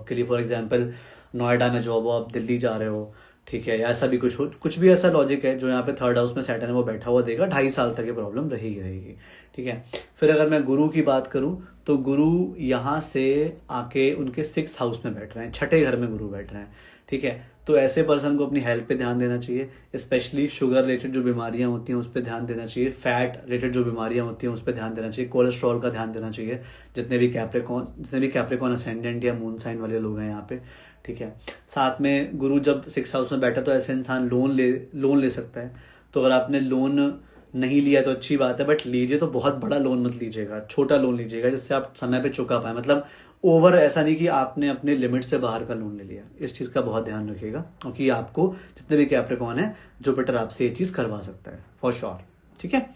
के लिए। फॉर एग्जांपल नोएडा में जॉब हो, आप दिल्ली जा रहे हो। ठीक है, या ऐसा भी कुछ भी ऐसा लॉजिक है जो यहाँ पे थर्ड हाउस में सैटर्न है वो बैठा हुआ देगा, 2.5 साल तक ये प्रॉब्लम रहेगी। ठीक है, फिर अगर मैं गुरु की बात करूँ तो गुरु यहाँ से आके उनके 6th हाउस में बैठ रहे हैं, छठे घर में गुरु बैठ रहे हैं। ठीक है, तो ऐसे पर्सन को अपनी हेल्थ पे ध्यान देना चाहिए, स्पेशली शुगर रिलेटेड जो बीमारियां होती हैं उस पर ध्यान देना चाहिए, फैट रिलेटेड जो बीमारियां होती हैं उस पर ध्यान देना चाहिए, कोलेस्ट्रॉल का ध्यान देना चाहिए जितने भी कैप्रिकॉन असेंडेंट या मून साइन वाले लोग हैं यहाँ पे। ठीक है, साथ में गुरु जब 6th हाउस में बैठा तो ऐसे इंसान लोन ले सकता है। तो अगर आपने लोन नहीं लिया तो अच्छी बात है, बट लीजिए तो बहुत बड़ा लोन मत लीजिएगा, छोटा लोन लीजिएगा जिससे आप समय पे चुका पाए। मतलब ओवर ऐसा नहीं कि आपने अपने लिमिट से बाहर का लोन ले लिया, इस चीज़ का बहुत ध्यान रखिएगा, क्योंकि आपको जितने भी कैप्रिकॉन है जुपिटर आपसे ये चीज़ करवा सकता है फॉर श्योर। ठीक है,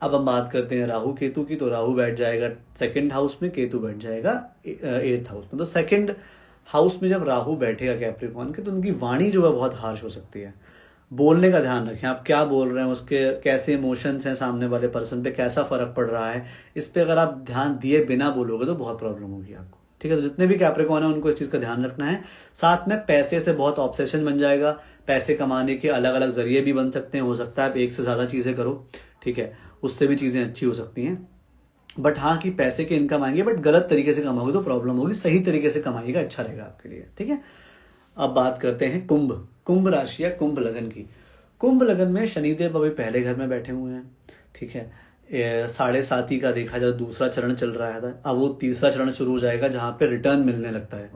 अब हम बात करते हैं राहु केतु की। तो राहु बैठ जाएगा 2nd हाउस में, केतु बैठ जाएगा 8th हाउस में। तो 2nd हाउस में जब राहु बैठेगा कैप्रिकॉन के तो उनकी वाणी जो है बहुत हार्श हो सकती है। बोलने का ध्यान रखें, आप क्या बोल रहे हैं, उसके कैसे इमोशंस हैं, सामने वाले पर्सन पे कैसा फर्क पड़ रहा है, इस पे अगर आप ध्यान दिए बिना बोलोगे तो बहुत प्रॉब्लम होगी आपको। ठीक है, तो जितने भी कैप्रिकॉन है उनको इस चीज़ का ध्यान रखना है। साथ में पैसे से बहुत ऑब्सेशन बन जाएगा, पैसे कमाने के अलग अलग जरिए भी बन सकते हैं, हो सकता है आप एक से ज़्यादा चीज़ें करो। ठीक है, उससे भी चीज़ें अच्छी हो सकती हैं, बट हाँ कि पैसे के इनकम आएंगे, बट गलत तरीके से कमाओगे तो प्रॉब्लम होगी, सही तरीके से कमाइएगा, अच्छा रहेगा आपके लिए। ठीक है, अब बात करते हैं कुंभ राशि या कुंभ लगन की। कुंभ लगन में शनिदेव अभी पहले घर में बैठे हुए हैं। ठीक है, 7.5 का देखा जाए दूसरा चरण चल रहा है, अब वो तीसरा चरण शुरू हो जाएगा जहाँ पे रिटर्न मिलने लगता है।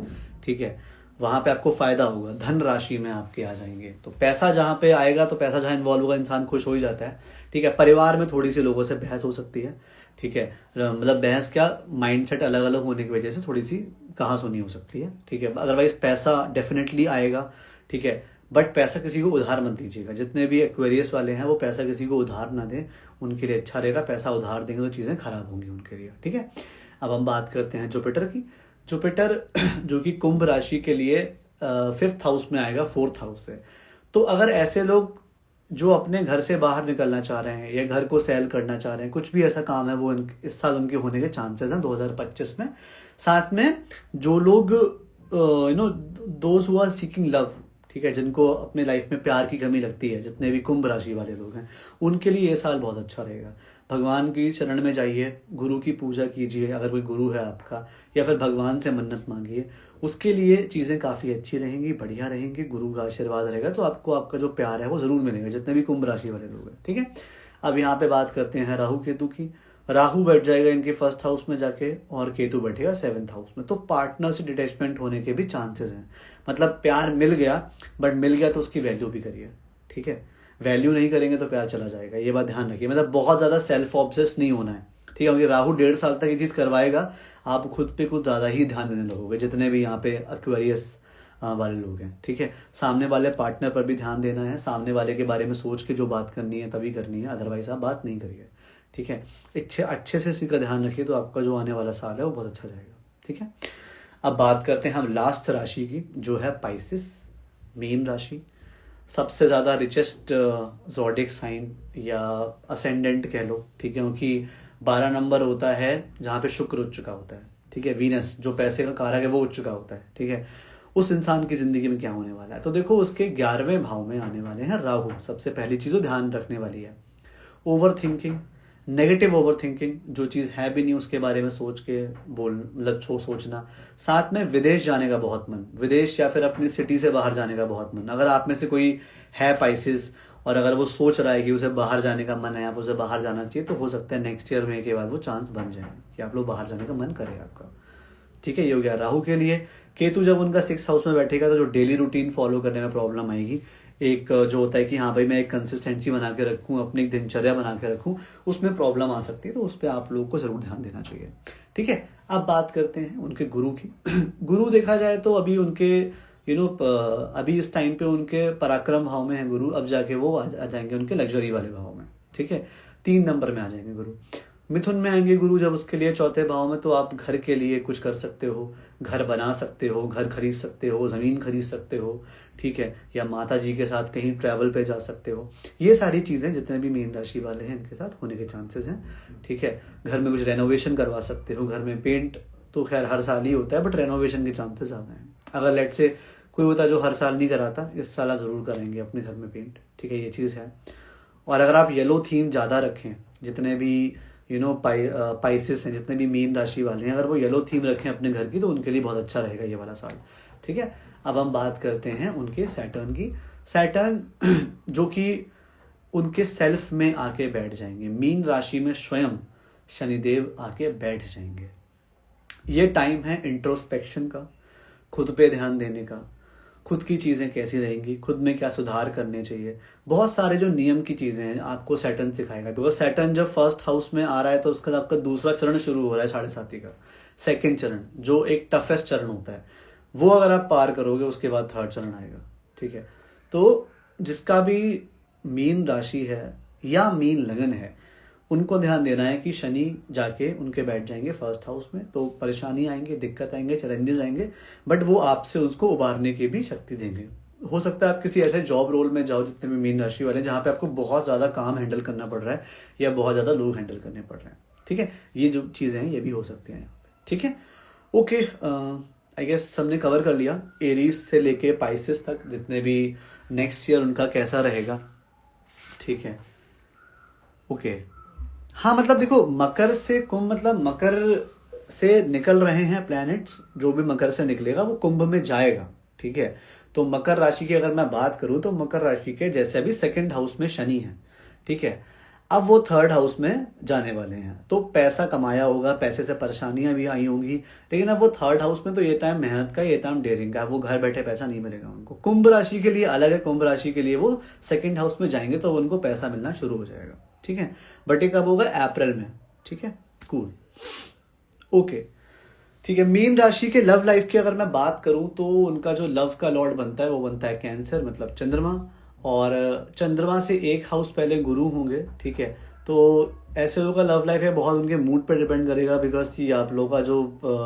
ठीक है, वहां पे आपको फायदा होगा, धन राशि में आपके आ जाएंगे, तो पैसा जहाँ पे आएगा तो पैसा जहाँ इन्वॉल्व होगा इंसान खुश हो ही जाता है। ठीक है, परिवार में थोड़ी सी लोगों से बहस हो सकती है। ठीक है, मतलब बहस क्या, माइंडसेट अलग अलग होने की वजह से थोड़ी सी कहा सुनी हो सकती है। ठीक है, अदरवाइज पैसा डेफिनेटली आएगा। ठीक है, बट पैसा किसी को उधार मत दीजिएगा, जितने भी एक्वेरियस वाले हैं वो पैसा किसी को उधार ना दें, उनके लिए अच्छा रहेगा। पैसा उधार देंगे तो चीज़ें खराब होंगी उनके लिए। ठीक है, अब हम बात करते हैं जुपिटर की। जुपिटर जो कि कुंभ राशि के लिए 5th हाउस में आएगा 4th हाउस से। तो अगर ऐसे लोग जो अपने घर से बाहर निकलना चाह रहे हैं या घर को सेल करना चाह रहे हैं, कुछ भी ऐसा काम है वो इस साल उनके होने के चांसेस हैं 2025 में। साथ में जो लोग those who are seeking love, ठीक है, जिनको अपने लाइफ में प्यार की कमी लगती है, जितने भी कुंभ राशि वाले लोग हैं उनके लिए ये साल बहुत अच्छा रहेगा। भगवान की शरण में जाइए, गुरु की पूजा कीजिए अगर कोई गुरु है आपका, या फिर भगवान से मन्नत मांगिए, उसके लिए चीज़ें काफ़ी अच्छी रहेंगी, बढ़िया रहेंगी। गुरु का आशीर्वाद रहेगा तो आपको आपका जो प्यार है वो ज़रूर मिलेगा, जितने भी कुंभ राशि वाले लोग हैं। ठीक है, अब यहाँ पे बात करते हैं राहु केतु की। राहु बैठ जाएगा इनके 1st हाउस में जाके और केतु बैठेगा 7th हाउस में। तो पार्टनर से डिटैचमेंट होने के भी चांसेस हैं, मतलब प्यार मिल गया, बट मिल गया तो उसकी वैल्यू भी करिए। ठीक है, वैल्यू नहीं करेंगे तो प्यार चला जाएगा, ये बात ध्यान रखिए। मतलब बहुत ज़्यादा सेल्फ ऑब्सेस नहीं होना है। ठीक है, क्योंकि राहु 1.5 साल तक ये चीज़ करवाएगा, आप खुद पे कुछ ज़्यादा ही ध्यान देने लगोगे, जितने भी यहाँ पे एक्वेरियस वाले लोग हैं। ठीक है, सामने वाले पार्टनर पर भी ध्यान देना है, सामने वाले के बारे में सोच के जो बात करनी है तभी करनी है, अदरवाइज आप बात नहीं करिए। ठीक है, अच्छे से इसी का ध्यान रखिए तो आपका जो आने वाला साल है वो बहुत अच्छा जाएगा। ठीक है, अब बात करते हैं हम लास्ट राशि की जो है पाइसिस, मीन राशि। सबसे ज़्यादा रिचेस्ट ज़ोडिक साइन या असेंडेंट कह लो। ठीक है, क्योंकि 12 नंबर होता है जहाँ पे शुक्र उच्च चुका होता है। ठीक है, वीनस जो पैसे का कारक है वो उच्च चुका होता है। ठीक है, उस इंसान की ज़िंदगी में क्या होने वाला है, तो देखो उसके 11वें भाव में आने वाले हैं राहु। सबसे पहली चीज़ जो ध्यान रखने वाली है, over thinking, negative over thinking, जो चीज़ है भी नहीं उसके बारे में सोच के मतलब सोचना। साथ में विदेश जाने का बहुत मन, विदेश या फिर अपनी सिटी से बाहर जाने का बहुत मन। अगर आप में से कोई है पाइसिस और अगर वो सोच रहा है कि उसे बाहर जाने का मन है, आप उसे बाहर जाना चाहिए, तो हो सकता है नेक्स्ट ईयर में के बाद वो चांस बन जाए कि आप लोग बाहर जाने का मन करे आपका। ठीक है, ये हो गया राहु के लिए। केतु जब उनका 6th हाउस में बैठेगा तो जो डेली रूटीन फॉलो करने में प्रॉब्लम आएगी, एक जो होता है कि हाँ भाई मैं एक कंसिस्टेंसी बना के रखूँ, अपनी एक दिनचर्या बना के रखूँ, उसमें प्रॉब्लम आ सकती है, तो उस पर आप लोगों को जरूर ध्यान देना चाहिए। ठीक है, अब बात करते हैं उनके गुरु की। गुरु देखा जाए तो अभी उनके अभी इस टाइम पे उनके पराक्रम भाव में है गुरु, अब जाके वो आ जाएंगे उनके लग्जरी वाले भाव में। ठीक है, 3 नंबर में आ जाएंगे गुरु। मिथुन में आएंगे गुरु जब उसके लिए 4थे भाव में, तो आप घर के लिए कुछ कर सकते हो, घर बना सकते हो, घर खरीद सकते हो, ज़मीन खरीद सकते हो। ठीक है, या माता जी के साथ कहीं ट्रैवल पे जा सकते हो। ये सारी चीज़ें जितने भी मीन राशि वाले हैं इनके साथ होने के चांसेस हैं। ठीक है, घर में कुछ रेनोवेशन करवा सकते हो, घर में पेंट तो खैर हर साल ही होता है, बट रेनोवेशन के चांसेस ज़्यादा हैं। अगर लेट से कोई होता है जो हर साल नहीं कराता, इस साल आप ज़रूर करेंगे अपने घर में पेंट। ठीक है, ये चीज़ है। और अगर आप येलो थीम ज़्यादा रखें, जितने भी पाइसेस हैं, जितने भी मीन राशि वाले हैं, अगर वो येलो थीम रखें अपने घर की, तो उनके लिए बहुत अच्छा रहेगा ये वाला साल। ठीक है, अब हम बात करते हैं उनके सैटर्न की। सैटर्न जो कि उनके सेल्फ में आके बैठ जाएंगे, मीन राशि में स्वयं शनिदेव आके बैठ जाएंगे। ये टाइम है इंट्रोस्पेक्शन का, खुद पे ध्यान देने का, खुद की चीज़ें कैसी रहेंगी, खुद में क्या सुधार करने चाहिए। बहुत सारे जो नियम की चीज़ें हैं आपको सैटर्न सिखाएगा, बिकॉज सैटर्न जब 1st हाउस में आ रहा है तो उसका आपका दूसरा चरण शुरू हो रहा है 7.5 का। 2nd चरण जो एक टफेस्ट चरण होता है, वो अगर आप पार करोगे उसके बाद 3rd चरण आएगा। ठीक है, तो जिसका भी मीन राशि है या मीन लगन है, उनको ध्यान देना है कि शनि जाके उनके बैठ जाएंगे 1st हाउस में, तो परेशानी आएंगे, दिक्कत आएंगे, चैलेंजेस आएंगे, बट वो आपसे उसको उबारने की भी शक्ति देंगे। हो सकता है आप किसी ऐसे जॉब रोल में जाओ, जितने भी मीन राशि वाले, जहाँ पे आपको बहुत ज़्यादा काम हैंडल करना पड़ रहा है या बहुत ज़्यादा लोग हैंडल करने पड़ रहे हैं। ठीक है, ये जो चीज़ें हैं ये भी हो सकती हैं यहाँ पे। ठीक है, ओके, आई गेस सबने कवर कर लिया एरीज से लेके पाइसेस तक, जितने भी नेक्स्ट ईयर उनका कैसा रहेगा। ठीक है, ओके, हाँ मतलब देखो, मकर से कुंभ, मतलब मकर से निकल रहे हैं प्लैनेट्स, जो भी मकर से निकलेगा वो कुंभ में जाएगा। ठीक है, तो मकर राशि की अगर मैं बात करूं तो मकर राशि के जैसे अभी 2nd हाउस में शनि है। ठीक है, अब वो 3rd हाउस में जाने वाले हैं, तो पैसा कमाया होगा, पैसे से परेशानियां भी आई होंगी, लेकिन अब वो 3rd हाउस में, तो ये टाइम मेहनत का, ये टाइम डेयरिंग का, वो घर बैठे पैसा नहीं मिलेगा उनको। कुंभ राशि के लिए अलग है, कुंभ राशि के लिए वो 2nd हाउस में जाएंगे तो उनको पैसा मिलना शुरू हो जाएगा। ठीक है, बट ये कब होगा? अप्रैल में। ठीक है, कूल, ओके। ठीक है, मीन राशि के लव लाइफ की अगर मैं बात करूं तो उनका जो लव का लॉर्ड बनता है वो बनता है कैंसर, मतलब चंद्रमा, और चंद्रमा से 1 हाउस पहले गुरु होंगे। ठीक है, तो ऐसे लोगों का लव लाइफ है, बहुत उनके मूड पर डिपेंड करेगा, बिकॉज ये आप लोगों का जो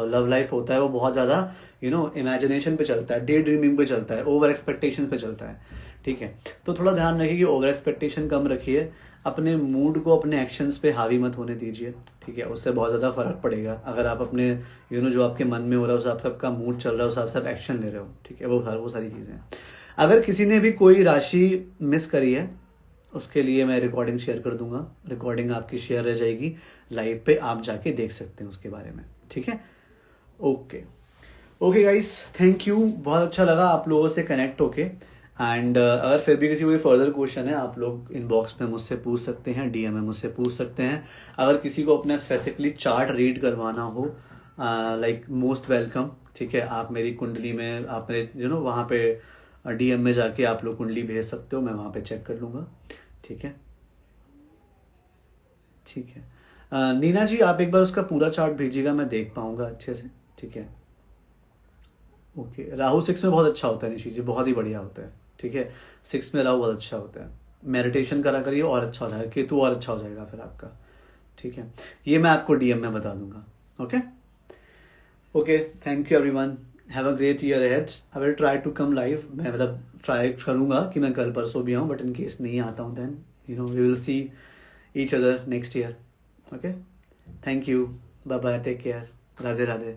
लव लाइफ होता है वो बहुत ज़्यादा इमेजिनेशन पे चलता है, डे ड्रीमिंग पे चलता है, ओवर एक्सपेक्टेशन पे चलता है। ठीक है, तो थोड़ा ध्यान रखिए कि ओवर एक्सपेक्टेशन कम रखिए, अपने मूड को अपने एक्शंस पे हावी मत होने दीजिए। ठीक है, उससे बहुत ज़्यादा फर्क पड़ेगा। अगर आप अपने जो आपके मन में हो रहा है, उस आपका मूड चल रहा है, उस आप सब एक्शन ले रहे हो। ठीक है, वो सारी चीज़ें। अगर किसी ने भी कोई राशि मिस करी है, उसके लिए मैं रिकॉर्डिंग शेयर कर दूंगा, रिकॉर्डिंग आपकी शेयर रह जाएगी लाइव पे, आप जाके देख सकते हैं उसके बारे में। ठीक है, ओके गाइस, थैंक यू, बहुत अच्छा लगा आप लोगों से कनेक्ट होके। एंड अगर फिर भी किसी कोई फर्दर क्वेश्चन है, आप लोग इनबॉक्स में मुझसे पूछ सकते हैं, डीएम में मुझसे पूछ सकते हैं। अगर किसी को अपना स्पेसिफिकली चार्ट रीड करवाना हो, लाइक मोस्ट वेलकम। ठीक है, आप मेरी कुंडली में, आप मेरे वहाँ पे डीएम में जाके आप लोग कुंडली भेज सकते हो, मैं वहाँ पे चेक कर लूँगा। ठीक है, ठीक है, नीना जी आप एक बार उसका पूरा चार्ट भेजिएगा, मैं देख पाऊँगा अच्छे से। ठीक है, ओके, राहु 6 में बहुत अच्छा होता है निशी जी, बहुत ही बढ़िया होता है। ठीक है, 6 में राहु बहुत अच्छा होता है, मेडिटेशन करा करिए और अच्छा हो जाएगा, केतु और अच्छा हो जाएगा फिर आपका। ठीक है, ये मैं आपको डीएम में बता दूंगा। Okay, thank you everyone, have a great year ahead. I will try to come live, मैं मतलब ट्राई करूंगा कि मैं कल परसों भी आऊँ, बट इन केस नहीं आता हूँ then we will see each other next year. Okay, thank you, bye bye, take care, Radhe Radhe.